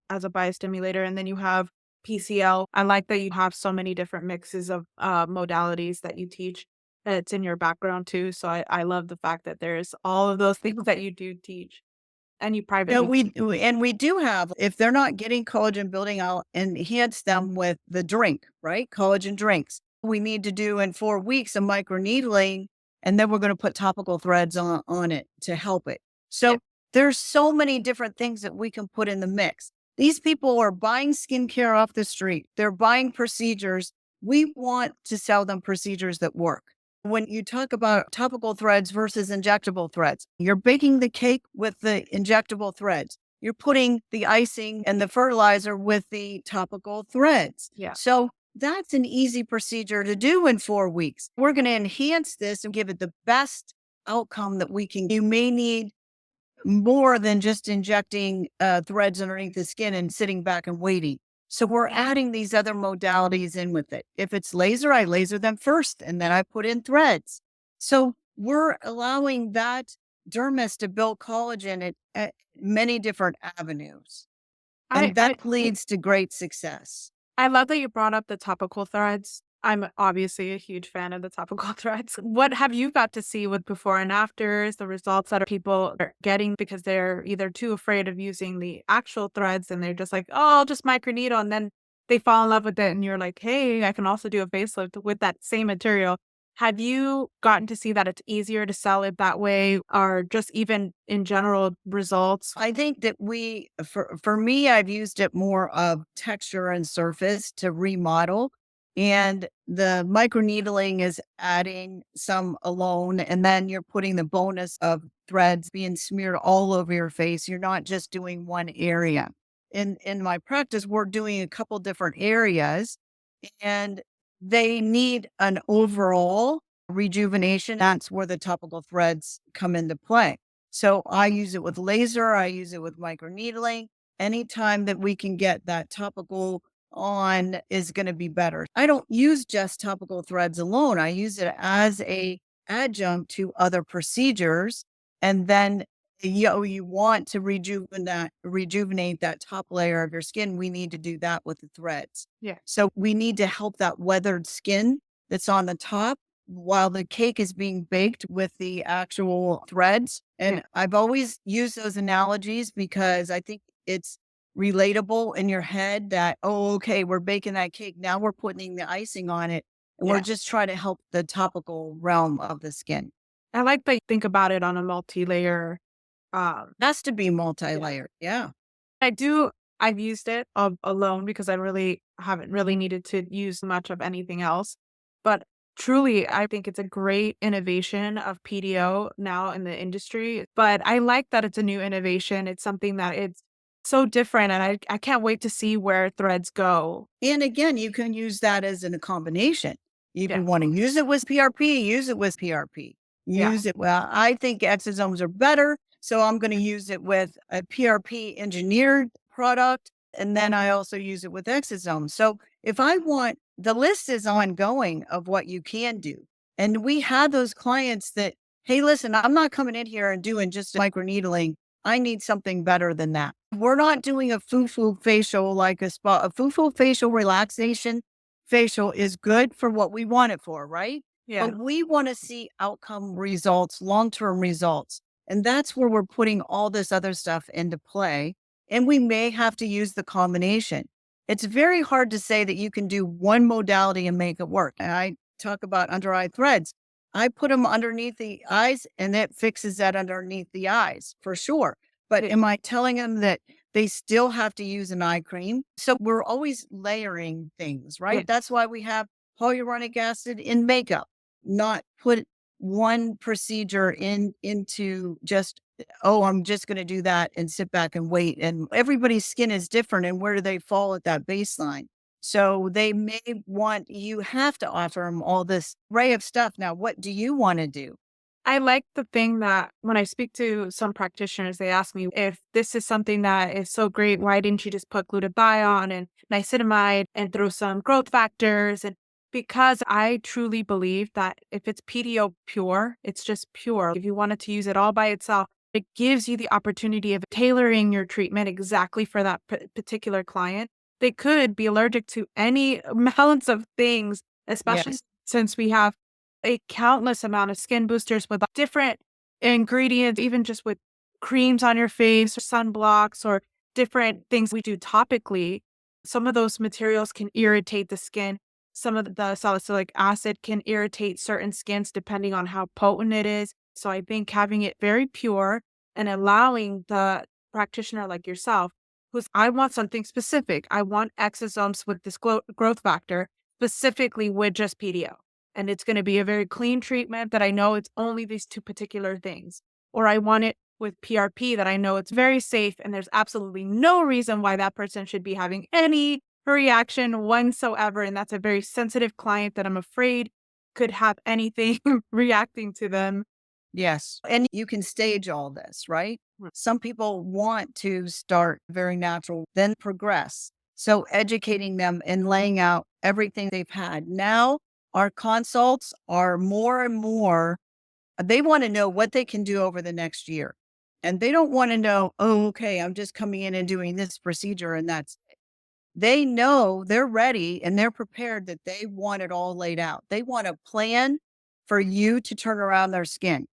as a biostimulator, and then you have PCL. I like that you have so many different mixes of modalities that you teach. It's in your background too. So I love the fact that there's all of those things that you do teach and you Yeah, privately teach. we do have, if they're not getting collagen building, I'll enhance them with the drink, right? Collagen drinks. We need to do in 4 weeks of microneedling, and then we're going to put topical threads on it to help it. Yeah. So there's so many different things that we can put in the mix. These people are buying skincare off the street. They're buying procedures. We want to sell them procedures that work. When you talk about topical threads versus injectable threads, you're baking the cake with the injectable threads. You're putting the icing and the fertilizer with the topical threads. Yeah. So that's an easy procedure to do in 4 weeks. We're going to enhance this and give it the best outcome that we can. You may need more than just injecting threads underneath the skin and sitting back and waiting. So we're adding these other modalities in with it. If it's laser, I laser them first and then I put in threads. So we're allowing that dermis to build collagen at many different avenues. I, And I that leads to great success. I love that you brought up the topical threads. I'm obviously a huge fan of the topical threads. What have you got to see with before and afters, the results that people are getting because they're either too afraid of using the actual threads and they're just like, oh, I'll just microneedle. And then they fall in love with it. And you're like, hey, I can also do a facelift with that same material. Have you gotten to see that it's easier to sell it that way or just even in general results? I think that for me, I've used it more of texture and surface to remodel. And the microneedling is adding some alone. And then you're putting the bonus of threads being smeared all over your face. You're not just doing one area. In my practice, we're doing a couple different areas and they need an overall rejuvenation. That's where the topical threads come into play. So I use it with laser, I use it with microneedling. Anytime that we can get that topical on is going to be better. I don't use just topical threads alone. I use it as a adjunct to other procedures. And then you want to rejuvenate that top layer of your skin. We need to do that with the threads. Yeah. So we need to help that weathered skin that's on the top while the cake is being baked with the actual threads. Yeah. And I've always used those analogies because I think it's relatable in your head that, oh, okay, we're baking that cake. Now we're putting the icing on it. And we're Yeah. just trying to help the topical realm of the skin. I like that you think about it on a multi-layer. Has to be Yeah. multi-layered. Yeah. I do. I've used it alone because I really haven't really needed to use much of anything else. But truly, I think it's a great innovation of PDO now in the industry. But I like that it's a new innovation. It's something that it's so different, and I can't wait to see where threads go. And again, you can use that as in a combination. If Yeah, you want to use it with PRP, use it with PRP. yeah, Use it. Well, I think exosomes are better. So I'm going to use it with a PRP engineered product. And then I also use it with exosomes. So if I want, the list is ongoing of what you can do. And we have those clients that, hey, listen, I'm not coming in here and doing just microneedling. I need something better than that. We're not doing a foo-foo facial like a spa. A foo-foo facial relaxation facial is good for what we want it for, right? yeah. But we want to see outcome results, long-term results. And that's where we're putting all this other stuff into play. And we may have to use the combination. It's very hard to say that you can do one modality and make it work. And I talk about under eye threads. I put them underneath the eyes and it fixes that underneath the eyes for sure. But Yeah. am I telling them that they still have to use an eye cream? So we're always layering things, Yeah. right? That's why we have hyaluronic acid in makeup, not put one procedure into just, oh, I'm just going to do that and sit back and wait. And everybody's skin is different. And where do they fall at that baseline? So they may want, you have to offer them all this array of stuff. Now, what do you want to do? I like the thing that when I speak to some practitioners, they ask me if this is something that is so great, why didn't you just put glutathione and niacinamide and throw some growth factors? And because I truly believe that if it's PDO pure, it's just pure. If you wanted to use it all by itself, It gives you the opportunity of tailoring your treatment exactly for that particular client. They could be allergic to any amounts of things, especially Yes. since we have a countless amount of skin boosters with different ingredients, even just with creams on your face or sunblocks or different things we do topically. Some of those materials can irritate the skin. Some of the salicylic acid can irritate certain skins depending on how potent it is. So I think having it very pure and allowing the practitioner like yourself, who's I want something specific. I want exosomes with this growth factor, specifically with just PDO. And it's going to be a very clean treatment that I know it's only these two particular things. Or I want it with PRP that I know it's very safe and there's absolutely no reason why that person should be having any reaction whatsoever. And that's a very sensitive client that I'm afraid could have anything reacting to them. Yes. And you can stage all this, right? Mm. Some people want to start very natural, then progress. So educating them and laying out everything they've had. Now, our consults are more and more, they want to know what they can do over the next year. And they don't want to know, oh, okay, I'm just coming in and doing this procedure and that's it. They know they're ready and they're prepared that they want it all laid out. They want a plan for you to turn around their skin.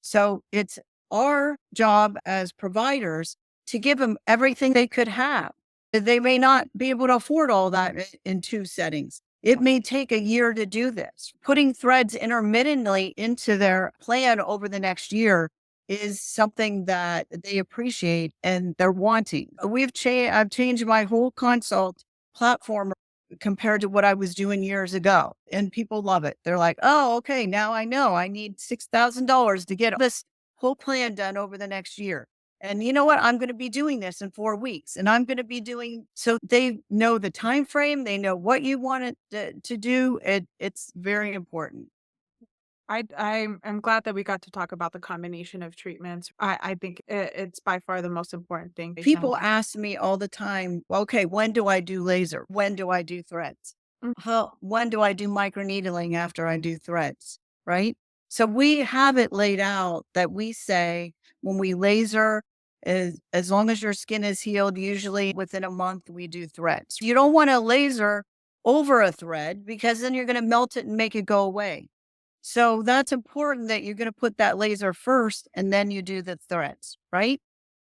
So it's our job as providers to give them everything they could have. They may not be able to afford all that in two settings. It may take a year to do this. Putting threads intermittently into their plan over the next year is something that they appreciate and they're wanting. I've changed my whole consult platform compared to what I was doing years ago. And people love it. They're like, oh, okay, now I know I need $6,000 to get this whole plan done over the next year. And you know what? I'm going to be doing this in 4 weeks and I'm going to be doing so they know the time frame, they know what you want it to do. It's very important. I'm glad that we got to talk about the combination of treatments. I think it's by far the most important thing. People ask me all the time, okay, when do I do laser? When do I do threads? Mm. When do I do microneedling after I do threads? Right. So we have it laid out that we say when we laser, as long as your skin is healed, usually within a month, we do threads. You don't want to laser over a thread because then you're going to melt it and make it go away. So that's important that you're going to put that laser first and then you do the threads, right?